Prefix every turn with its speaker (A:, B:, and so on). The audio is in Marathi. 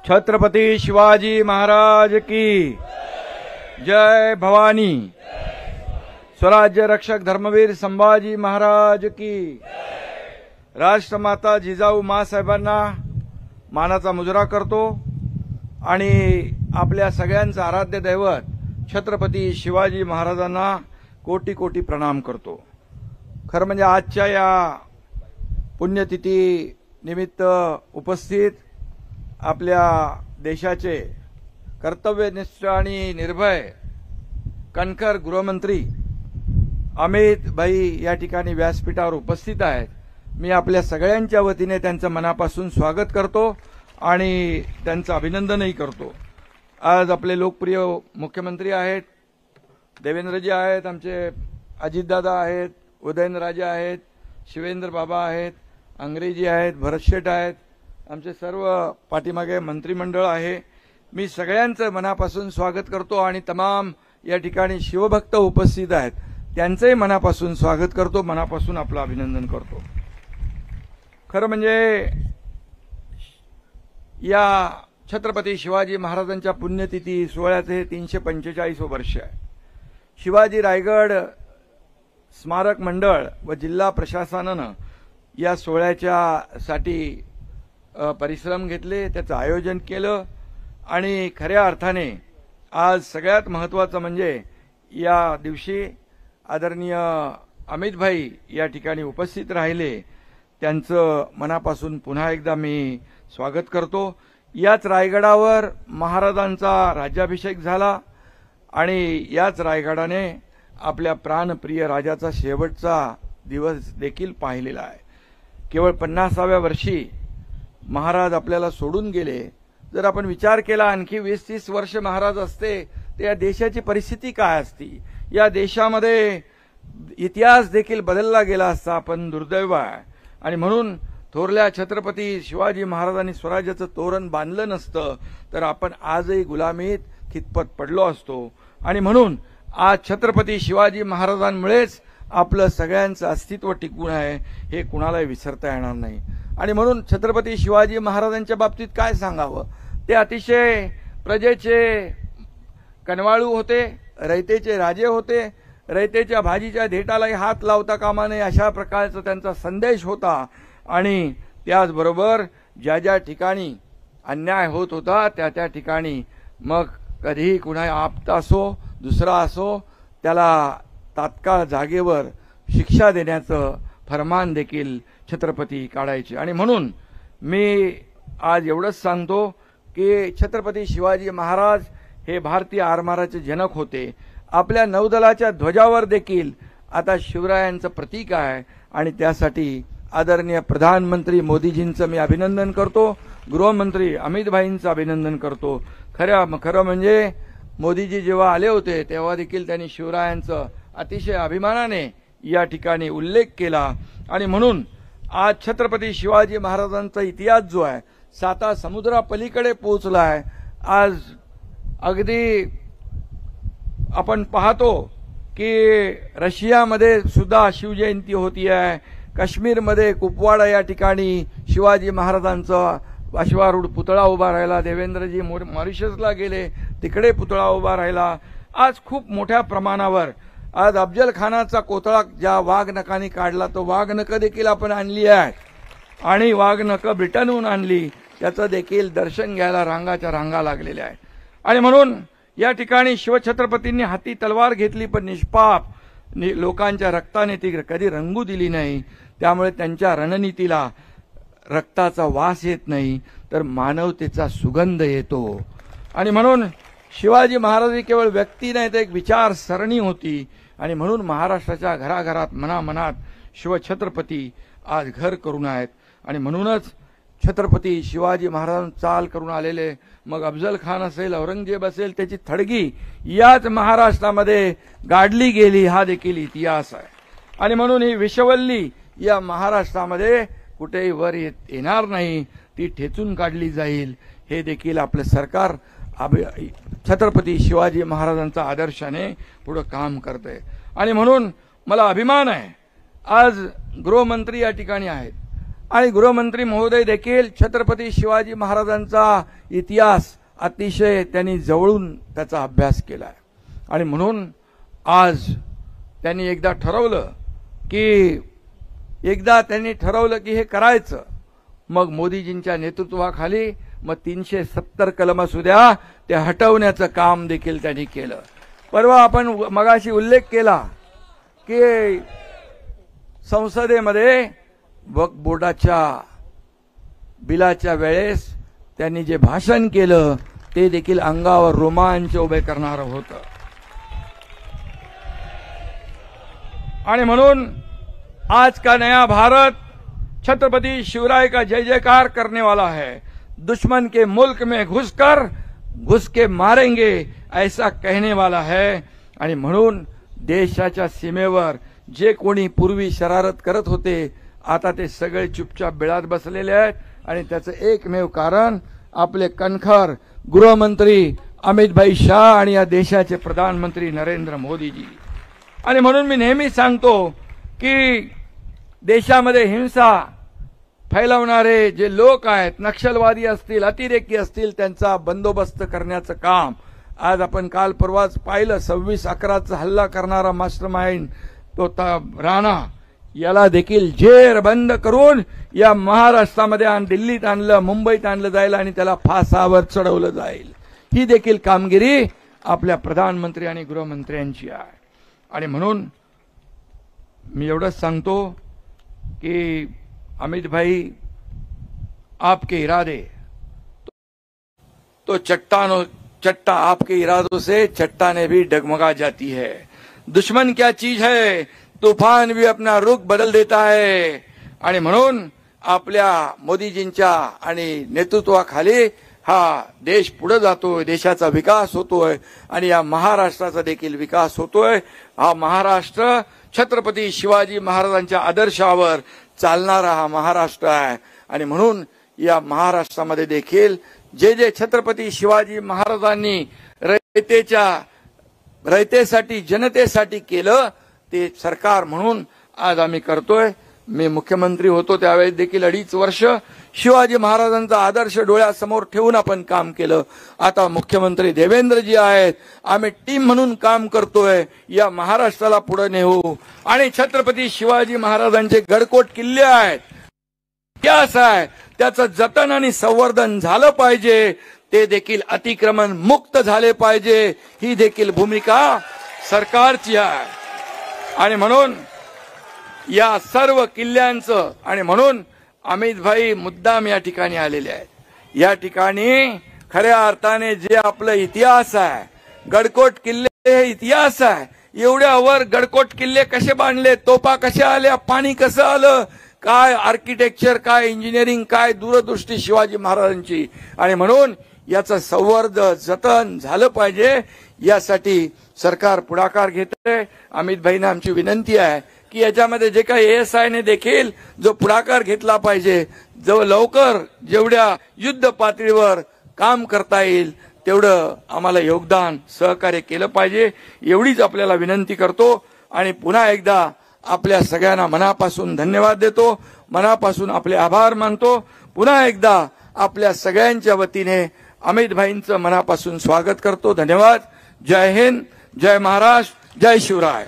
A: छत्रपती शिवाजी महाराज की जय भवानी। स्वराज्य रक्षक धर्मवीर संभाजी महाराज की। राष्ट्रमाता जिजाऊ माँसाहेबांना मानाचा मुजरा करतो आणि आपल्या सगळ्यांचं आराध्य दैवत छत्रपती शिवाजी महाराजांना कोटी कोटी प्रणाम करतो। खरं म्हणजे आजच्या या पुण्यतिथी निमित्त उपस्थित आपल्या देशाचे कर्तव्यनिष्ठ आणि निर्भय कणखर गृहमंत्री अमित भाई या ठिकाणी व्यासपीठावर उपस्थित आहेत। मी आपल्या सगळ्यांच्या वतीने त्यांचं मनापासून स्वागत करतो आणि त्यांचं अभिनंदनही करतो। आज आपले लोकप्रिय मुख्यमंत्री आहेत, देवेंद्रजी आहेत, आमचे अजितदादा आहेत, उदयनराजे आहेत, शिवेंद्र बाबा आहेत, अंग्रेजी आहेत, भरतशेठ आहेत, आमचे सर्व पाठीमागे मंत्रिमंडळ आहे। मी सगळ्यांचं मनापासून स्वागत करतो आणि तमाम या ठिकाणी शिवभक्त उपस्थित आहेत त्यांचंही मनापासून स्वागत करतो, मनापासून आपलं अभिनंदन करतो। खरं म्हणजे या छत्रपती शिवाजी महाराजांच्या पुण्यतिथी सोहळ्याचे हे 345 वर्ष आहे। शिवाजी रायगड स्मारक मंडळ व जिल्हा प्रशासनानं या सोहळ्याच्यासाठी परिश्रम घेतले, त्याचं आयोजन केलं आणि खऱ्या अर्थाने आज सगळ्यात महत्त्वाचं म्हणजे या दिवशी आदरणीय अमित भाई या ठिकाणी उपस्थित राहिले, त्यांचं मनापासून पुन्हा एकदा मी स्वागत करतो। याच रायगडावर महाराजांचा राज्याभिषेक झाला आणि याच रायगडाने आपल्या प्राणप्रिय राजाचा शेवटचा दिवस देखील पाहिलेला आहे। केवळ 50व्या वर्षी महाराज आपल्याला सोडून गेले। जर आपण विचार केला आणखी 20-30 वर्ष महाराज असते तर या देशाची परिस्थिती काय असती, या देशामध्ये इतिहास देखील बदलला गेला असता, पण दुर्दैव आहे। आणि म्हणून थोरल्या छत्रपती शिवाजी महाराजांनी स्वराज्याचं तोरण बांधलं नसतं तर आपण आजही गुलामीत खितपत पडलो असतो। आणि म्हणून आज छत्रपती शिवाजी महाराजांमुळेच आपलं सगळ्यांचं अस्तित्व टिकून आहे, हे कुणालाही विसरता येणार नाही। आणि म्हणून छत्रपती शिवाजी महाराजांच्या बाबतीत काय सांगावं, ते अतिशय प्रजेचे कनवाळू होते, रयतेचे राजे होते, रयतेच्या भाजीच्या देठालाही हात लावता कामा नये अशा प्रकारचा त्यांचा संदेश होता। आणि त्याचबरोबर ज्या ज्या ठिकाणी अन्याय होत होता त्या त्या ठिकाणी मग कधीही कुणा आप्त असो दुसरा असो त्याला तात्काळ जागेवर शिक्षा देण्याचं फरमान देखील छत्रपती काढायचे। आणि म्हणून मी आज एवढंच सांगतो की छत्रपती शिवाजी महाराज हे भारतीय आरमाराचे जनक होते। आपल्या नौदलाच्या ध्वजावर देखील आता शिवरायांचं प्रतीक आहे आणि त्यासाठी आदरणीय प्रधानमंत्री मोदीजींचं मी अभिनंदन करतो, गृहमंत्री अमित भाईंचं अभिनंदन करतो। खरं म्हणजे मोदीजी जेव्हा आले होते तेव्हा देखील त्यांनी शिवरायांचं अतिशय अभिमानाने या ठिकाणी उल्लेख केला। आणि म्हणून आज छत्रपती शिवाजी महाराजांचा इतिहास जो आहे 7 समुद्रापलीकडे पोहोचला आहे। आज अगदी आपण पाहतो की रशियामध्ये सुद्धा शिवजयंती होती आहे, काश्मीरमध्ये कुपवाडा या ठिकाणी शिवाजी महाराजांचा अश्वारूढ पुतळा उभा राहिला, देवेंद्रजी मॉरिशसला गेले तिकडे पुतळा उभा राहिला। आज खूप मोठ्या प्रमाणावर आज अफजल खानाचा कोतळा ज्या वाघनकांनी काढला तो वाघनक देखील आपण आणली आहे आणि वाघनक ब्रिटनहून आणली, त्याचं देखील दर्शन घ्यायला रांगाच्या रांगा लागलेल्या आहेत। आणि म्हणून या ठिकाणी शिवछत्रपतींनी हाती तलवार घेतली पण निष्पाप लोकांच्या रक्ताने ती कधी रंगू दिली नाही, त्यामुळे त्यांच्या रणनीतीला रक्ताचा वास येत नाही तर मानवतेचा सुगंध येतो। आणि म्हणून शिवाजी महाराज ही केवळ व्यक्ती नाही तर एक विचारसरणी होती। आणि म्हणून महाराष्ट्राच्या घराघरात मनामनात शिवछत्रपती आज घर करून आहेत। आणि म्हणूनच छत्रपती शिवाजी महाराज चाल करून आलेले मग अफजल खान असेल, औरंगजेब असेल, त्याची थडगी याच महाराष्ट्रामध्ये गाडली गेली, हा देखील इतिहास आहे। आणि म्हणून ही विषवल्ली या महाराष्ट्रामध्ये कुठेही वर येणार नाही, ती ठेचून काढली जाईल, हे देखील आपलं सरकार छत्रपती शिवाजी महाराजांचा आदर्शाने पुढे काम करते। आणि म्हणून मला अभिमान आहे आज गृहमंत्री या ठिकाणी आहेत, आणि गृहमंत्री महोदय देखील छत्रपती शिवाजी महाराजांचा इतिहास अतिशय त्यांनी जवळून त्याचा अभ्यास केलाय आणि म्हणून आज त्यांनी एकदा ठरवलं की हे करायचं। मग मोदीजींच्या नेतृत्वाखाली मग 370 कलम असू द्या ते हटवण्याचं काम देखील त्यांनी केलं। परवा आपण मगाशी उल्लेख केला की संसदेमध्ये वक्फ बोर्डाच्या बिलाच्या वेळेस त्यांनी जे भाषण केलं ते देखील अंगावर रोमांच उभे करणारं होतं आणि म्हणून आज का नया भारत छत्रपति शिवराय का जय जयकार करने वाला है। दुश्मन के मुल्क में घुस के मारेंगे ऐसा कहने वाला है आणि म्हणून देशाच्या सीमेवर जे कोणी पूर्वी शरारत करत होते आता ते सगळे चुपचाप बिळात बसलेले आहेत आणि त्याचं एकमेव कारण आपले कणखर गृहमंत्री अमित भाई शाह आणि या देशाचे प्रधानमंत्री नरेंद्र मोदीजी। आणि म्हणून मी नेहमी सांगतो की देशामध्ये हिंसा फैलवणारे जे लोक आहेत, नक्षलवादी असतील, अतिरेकी असतील, त्यांचा बंदोबस्त करण्याचं काम आज आपण काल परवाच पाहिलं। 26/11चा हल्ला करणारा मास्टरमाइंड तो राणा याला देखील जेरबंद करून या महाराष्ट्रामध्ये दिल्लीत आणलं, मुंबईत आणलं जाईल आणि त्याला फासावर चढवलं जाईल। ही देखील कामगिरी आपल्या प्रधानमंत्री आणि गृहमंत्र्यांची आहे। आणि म्हणून मी एवढंच सांगतो कि अमित भाई आपके इरादे तो चट्टा आपके इरादों से चट्टाने भी डगमगा जाती है। दुश्मन क्या चीज है, तूफान भी अपना रुख बदल देता है। आणि म्हणून आपल्या मोदीजींच्या आणि नेतृत्वाखाली हा देश पुढे जातोय, देशाचा विकास होतोय आणि या महाराष्ट्राचा देखील विकास होतोय। हा महाराष्ट्र छत्रपती शिवाजी महाराजांच्या आदर्शावर चालणारा हा महाराष्ट्र आहे आणि म्हणून या महाराष्ट्रामध्ये देखील जे छत्रपती शिवाजी महाराजांनी रयतेसाठी जनतेसाठी केलं ते सरकार म्हणून आज आम्ही करतोय। मी मुख्यमंत्री होतो त्यावेळेस देखील 2.5 वर्ष शिवाजी महाराजांचा आदर्श डोळ्यासमोर ठेवून आपण काम केलं। आता मुख्यमंत्री देवेंद्रजी आहेत, आम्ही टीम म्हणून काम करतोय, या महाराष्ट्राला पुढे नेऊ आणि छत्रपती शिवाजी महाराजांचे गडकोट किल्ले आहेत, इतिहास आहे, त्याचं जतन आणि संवर्धन झालं पाहिजे, ते देखील अतिक्रमण मुक्त झाले पाहिजे, ही देखील भूमिका सरकारची आहे। आणि म्हणून या सर्व किल्ल्यांचं आणि म्हणून अमित भाई मुद्दाम या ठिकाणी आलेले आहेत। या ठिकाणी खऱ्या अर्थाने जे आपलं इतिहास आहे, गडकोट किल्ले हे इतिहास आहे। एवढ्यावर गडकोट किल्ले कसे बांधले, तोफा कशा आल्या, पाणी कसं आलं, काय आर्किटेक्चर, काय इंजिनिअरिंग, काय दूरदृष्टी शिवाजी महाराजांची। आणि म्हणून याचं संवर्धन जतन झालं पाहिजे, यासाठी सरकार पुढाकार घेते। अमित भाईंना आमची विनंती आहे की याच्यामध्ये जे काही ASI ने देखील जो पुढाकार घेतला पाहिजे, जो लवकर जेवढ्या युद्ध पातळीवर काम करता येईल तेवढं आम्हाला योगदान सहकार्य केलं पाहिजे, एवढीच आपल्याला विनंती करतो। आणि पुन्हा एकदा आपल्या सगळ्यांना मनापासून धन्यवाद देतो, मनापासून आपले आभार मानतो। पुन्हा एकदा आपल्या सगळ्यांच्या वतीने अमित भाईंचं मनापासून स्वागत करतो। धन्यवाद। जय हिंद, जय महाराष्ट्र, जय शिवराय।